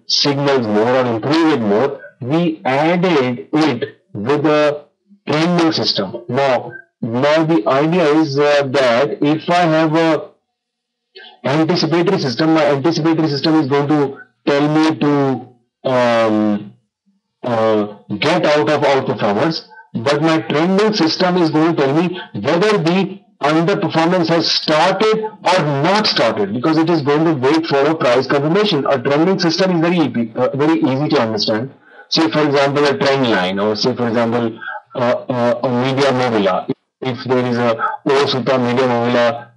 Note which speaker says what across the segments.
Speaker 1: signals more or improve it more, we added it with a trending system. Now the idea is that if I have a anticipatory system, my anticipatory system is going to tell me to get out of outperformers, but my trending system is going to tell me whether the underperformance has started or not started, because it is going to wait for a price confirmation. A trending system is very easy to understand. Say for example a trend line, or say for example a media movila. If there is a Osuta media movila,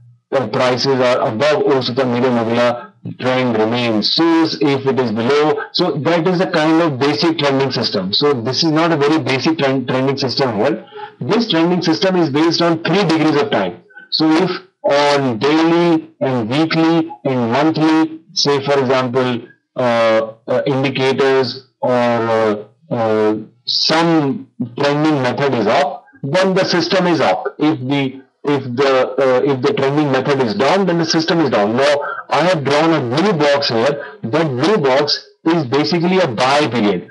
Speaker 1: prices are above Osuta media movila, trend remains. So if it is below, so that is a kind of basic trending system. So this is not a very basic trending system here. This trending system is based on 3 degrees of time. So if on daily and weekly and monthly, say for example indicators or some trending method is up, then the system is up. If the trending method is down, then the system is down. Now I have drawn a blue box here. That blue box is basically a buy period.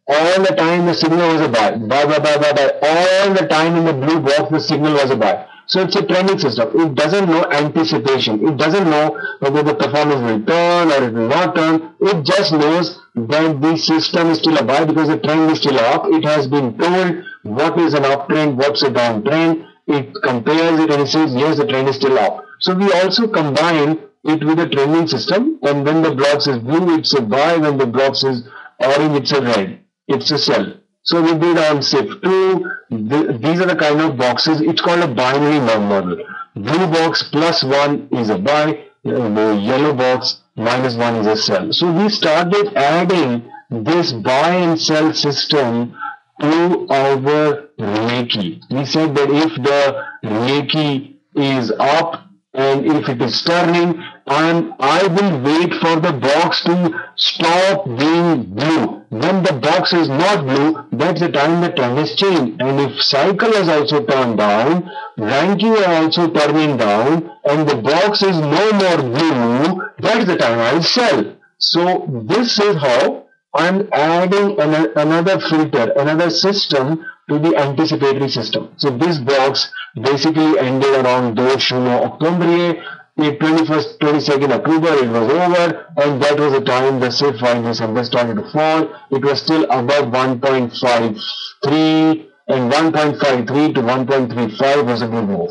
Speaker 1: All the time the signal was a buy. Buy. All the time in the blue box the signal was a buy. So it's a trending system. It doesn't know anticipation. It doesn't know whether the performance will turn or it will not turn. It just knows that the system is still a buy because the trend is still up. It has been told what is an uptrend, what's a downtrend. It compares it and it says yes, the trend is still up. So we also combine it with a trending system, and when the box is blue it's a buy, when the box is orange it's a red, it's a sell. So we did on SIF2. These are the kind of boxes. It's called a binary model. Blue box +1 is a buy, the yellow box -1 is a sell. So we started adding this buy and sell system to our Reiki. We said that if the Reiki is up and if it is turning, and I will wait for the box to stop being blue. When the box is not blue, that's the time the trend has changed. And if cycle has also turned down, ranking is also turning down, and the box is no more blue, that's the time I will sell. So this is how I'm adding another filter, another system to the anticipatory system. So this box basically ended around 2 October. The 21st, 22nd October, it was over, and that was the time the SIF in December started to fall. It was still above 1.53, and 1.53 to 1.35 was a good move.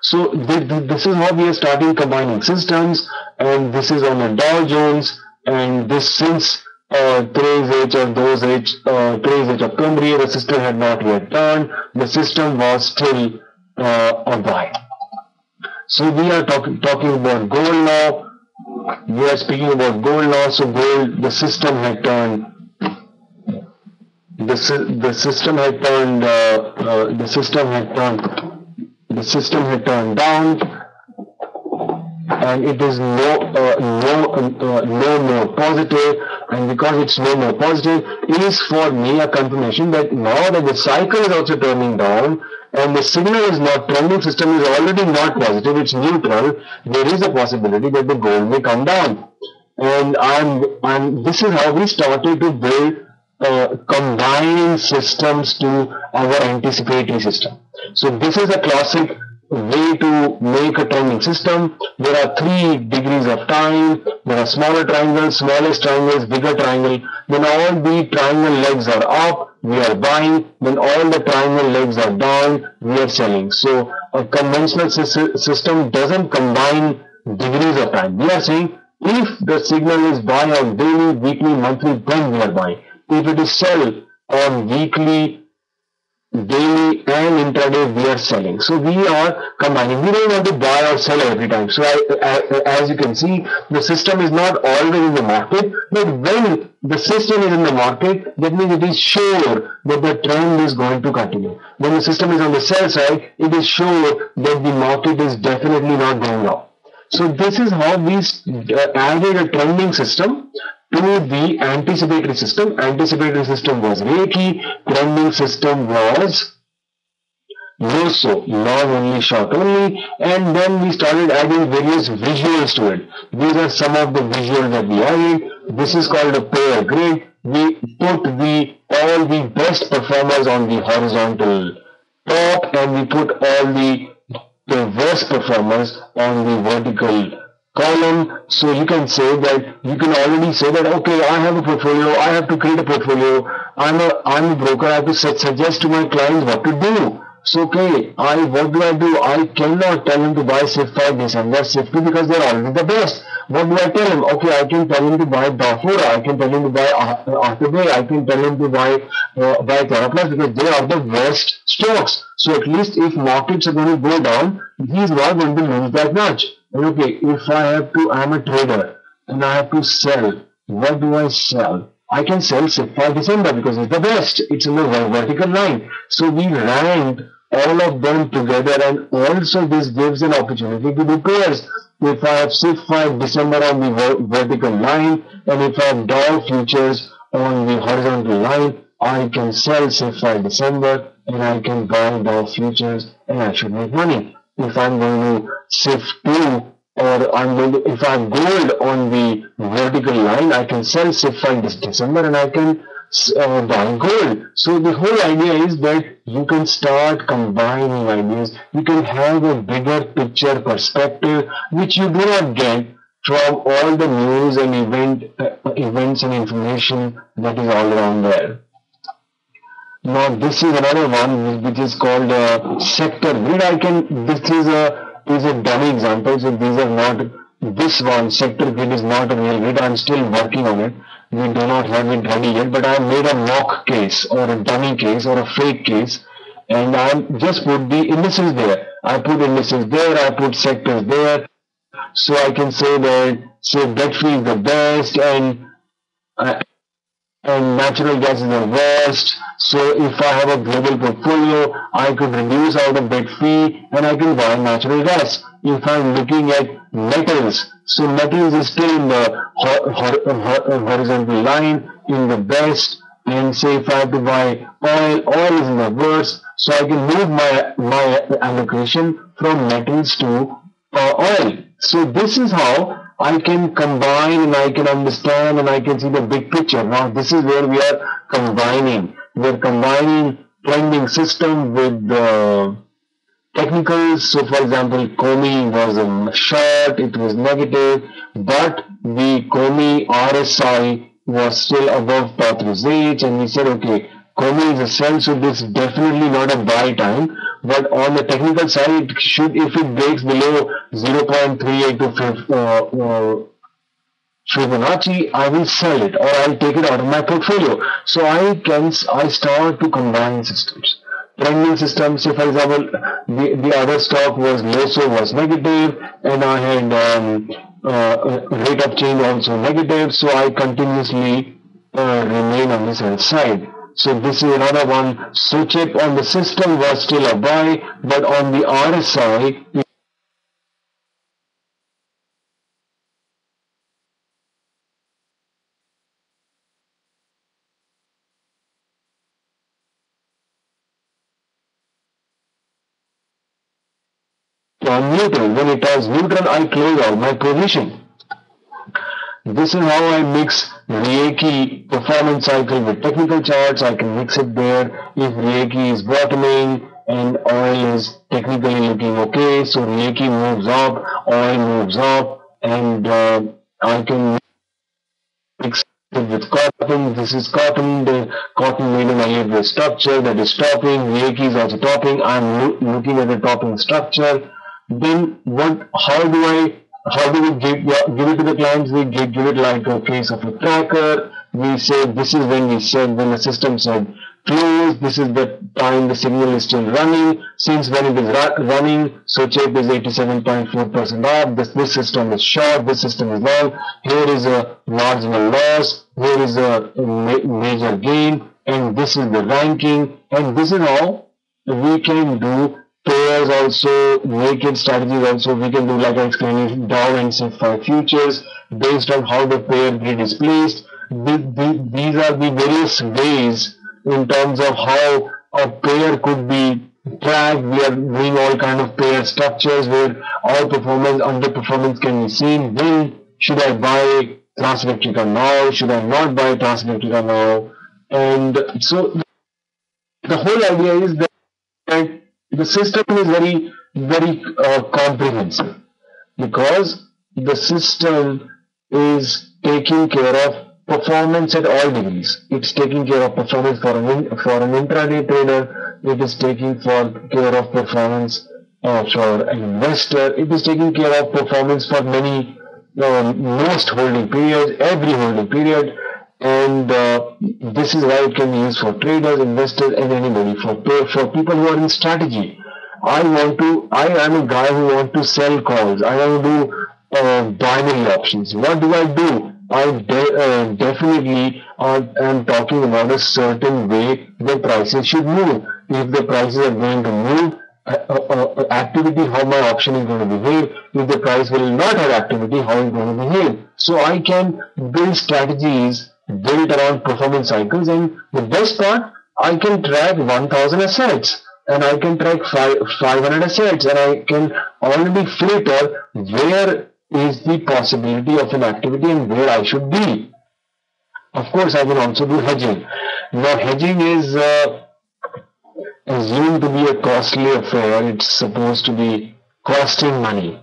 Speaker 1: So this is how we are starting combining systems, and this is on the Dow Jones, and this since 3H or 2H, 3H October, the system had not yet turned. The system was still a buy. So we are talking about gold now. We are speaking about gold now. So gold, the system had turned. The system had turned down, and it is no more positive. And because it's no more positive, it is for me a confirmation that now that the cycle is also turning down, and the signal is not, trending system is already not positive, it's neutral, there is a possibility that the gold may come down. And this is how we started to build combining systems to our anticipatory system. So this is a classic way to make a trending system. There are 3 degrees of time. There are smaller triangles, smallest triangles, bigger triangle. When all the triangle legs are up, we are buying. When all the triangle legs are down, we are selling. So a conventional system doesn't combine degrees of time. We are saying if the signal is buy on daily, weekly, monthly, then we are buying. If it is sell on weekly, daily and intraday, we are selling. So we are combining. We don't want to buy or sell every time. So as you can see, the system is not always in the market, but when the system is in the market, that means it is sure that the trend is going to continue. When the system is on the sell side, it is sure that the market is definitely not going up. So this is how we added a trending system to the anticipatory system. Anticipatory system was Reiki, trending system was no so, long only, short only, and then we started adding various visuals to it. These are some of the visuals that we added. This is called a pair grid. We put all the best performers on the horizontal top, and we put all the worst performers on the vertical column. So you can say that, you can already say that, okay, I have a portfolio, I have to create a portfolio, I'm a broker, I have to suggest to my clients what to do. So okay, what do? I cannot tell him to buy SIF 5 December, SIF 2, because they're already the best. What do I tell him? Okay, I can tell him to buy Dafura, I can tell him to buy Arthur, I can tell him to buy Theraplus, because they are the worst stocks. So at least if markets are going to go down, he's not going to lose that much. Okay, if I'm a trader and I have to sell, what do I sell? I can sell SIF 5 December because it's the best. It's in the vertical line. So we ranked all of them together, and also this gives an opportunity to do pairs. If I have SIF 5 December on the vertical line, and if I have Dow futures on the horizontal line, I can sell SIF 5 December and I can buy Dow futures, and I should make money. If I'm going to SIF 2, or if I have gold on the vertical line, I can sell SIF 5 this December and I can buy gold. So the whole idea is that you can start combining ideas. You can have a bigger picture perspective, which you do not get from all the news and events and information that is all around there. Now this is another one which is called sector grid. This is a dummy example, so these are not, this one, sector grid, is not a real grid. I'm still working on it. We do not have it ready yet, but I made a mock case or a dummy case or a fake case, and I just put the indices there. I put indices there, I put sectors there, so I can say that, say, debt free is the best, and natural gas is the worst. So if I have a global portfolio, I could reduce out of debt free and I can buy natural gas. If I'm looking at metals, so metals is still in the horizontal line, in the best, and say if I have to buy oil is in the worst. So I can move my allocation from metals to oil. So this is how I can combine, and I can understand, and I can see the big picture. Now this is where we are combining. We are combining trending system with technicals. So for example, Komi was a short, it was negative, but the Komi RSI was still above Pathru's age, and we said, okay, Komi is a sell, so this is definitely not a buy time. But on the technical side, it should, if it breaks below 0.38 to Fibonacci, I will sell it, or I'll take it out of my portfolio. So I start to combine systems. Trending systems, say for example, the other stock was Loso was negative, and I had rate of change also negative, so I continuously remain on the sell side. So this is another one. Suchip on the system was still a buy, but on the RSI, neutral. When it was neutral, I close out my position. This is how I mix Reiki performance cycle with technical charts. I can mix it there. If Reiki is bottoming and oil is technically looking okay, so Reiki moves up, oil moves up, and I can mix it with cotton. This is cotton. The cotton made in a year structure that is topping. Reiki is also topping. I'm looking at the topping structure. Then how do we give it to the clients? We give it like a case of a tracker. We say this is when the system said close, this is the time the signal is still running. Since when it is running, so check is 87.4% up. This system is short, this system is long. Here is a marginal loss, here is a major gain, and this is the ranking. And this is how we can do pairs also, naked strategies also. We can do, like I explained, Dow and SIF 5 futures based on how the pair grid is placed. These are the various ways in terms of how a pair could be track. We are doing all kind of pair structures where outperformance, underperformance can be seen. When should I buy Transelectrica now? Should I not buy Transelectrica now? And so the whole idea is that the system is very comprehensive, because the system is taking care of performance at all degrees. It's taking care of performance for an intraday trader. It is taking care of performance for an investor. It is taking care of performance for many, most holding periods, every holding period. And this is why it can be used for traders, investors, and anybody. For people who are in strategy, I am a guy who wants to sell calls. I want to do binary options. What do? I definitely am talking about a certain way the prices should move. If the prices are going to move, activity, how my option is going to behave. If the price will not have activity, how it's going to behave. So I can build strategies built around performance cycles, and the best part, I can track 1000 assets, and I can track 500 assets, and I can already filter where is the possibility of an activity and where I should be. Of course, I can also do hedging. Now, hedging is assumed to be a costly affair. It's supposed to be costing money.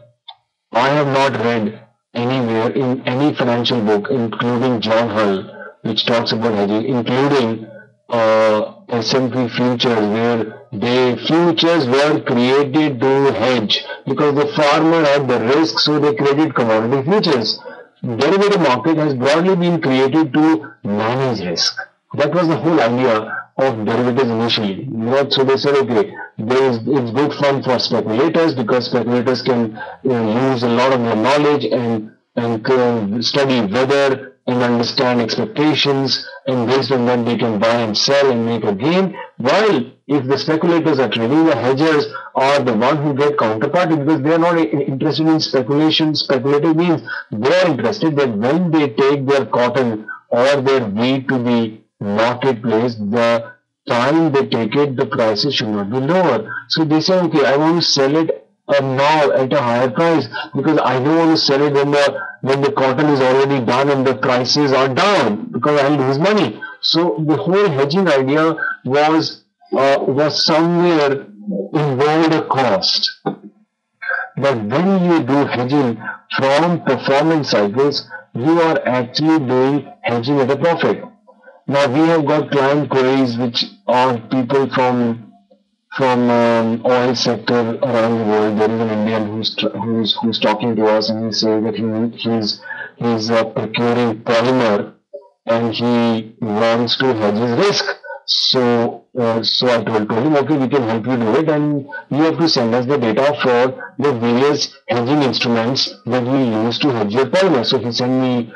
Speaker 1: I have not read anywhere in any financial book, including John Hull, which talks about hedging, including S&P futures, where futures were created to hedge because the farmer had the risk, so they created commodity futures. Derivative market has broadly been created to manage risk. That was the whole idea of derivatives initially. So they said, okay, it's good fun for speculators, because speculators can use a lot of their knowledge and study weather and understand expectations, and based on that they can buy and sell and make a gain. While if the speculators are trading, the hedgers are the one who get counterparty, because they are not interested in speculation. Speculative means they are interested that when they take their cotton or their wheat to the marketplace, the time they take it, the prices should not be lower. So they say, okay, I want to sell it now at a higher price, because I don't want to sell it when the cotton is already done and the prices are down, because I'll lose money. So the whole hedging idea was somewhere involved a cost. But when you do hedging from performance cycles, you are actually doing hedging at a profit. Now we have got client queries which are people from oil sector around the world. There is an Indian who's talking to us, and he says that he's procuring polymer and he wants to hedge his risk. So I told him, okay, we can help you do it, and you have to send us the data for the various hedging instruments that we use to hedge your polymer. So he sent me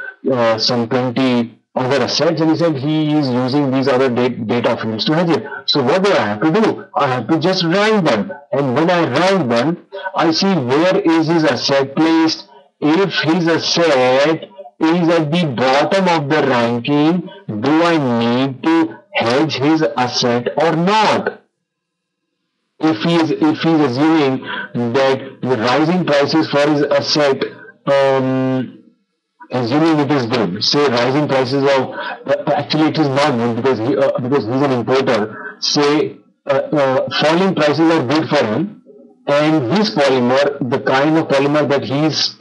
Speaker 1: some 20 other assets, and he said he is using these other data fields to hedge it. So what do I have to do? I have to just rank them, and when I rank them, I see where is his asset placed. If his asset is at the bottom of the ranking, do I need to hedge his asset or not? If he's assuming that the rising prices for his asset, assuming it is good, say rising prices of, actually it is not good, because he's an importer. Say falling prices are good for him, and his polymer, the kind of polymer that he's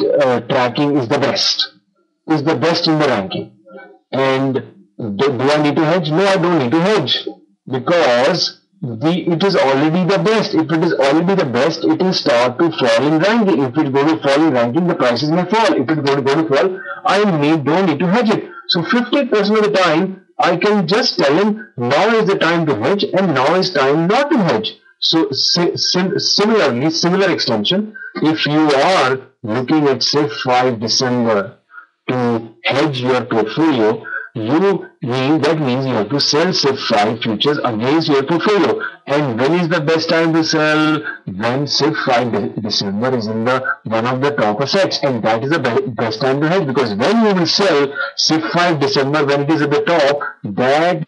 Speaker 1: tracking, is the best in the ranking. And do I need to hedge? No, I don't need to hedge, because it is already the best. If it is already the best, it will start to fall in ranking. If it go to fall in ranking, the prices may fall. If it go to fall, I don't need to hedge it. So 50% of the time, I can just tell him, now is the time to hedge, and now is time not to hedge. So similar extension, if you are looking at say 5 December to hedge your portfolio, that means you have to sell say 5 futures against your portfolio. And when is the best time to sell? When say 5 December is in one of the top assets, and that is the best time to hedge, because when you will sell say 5 December when it is at the top, that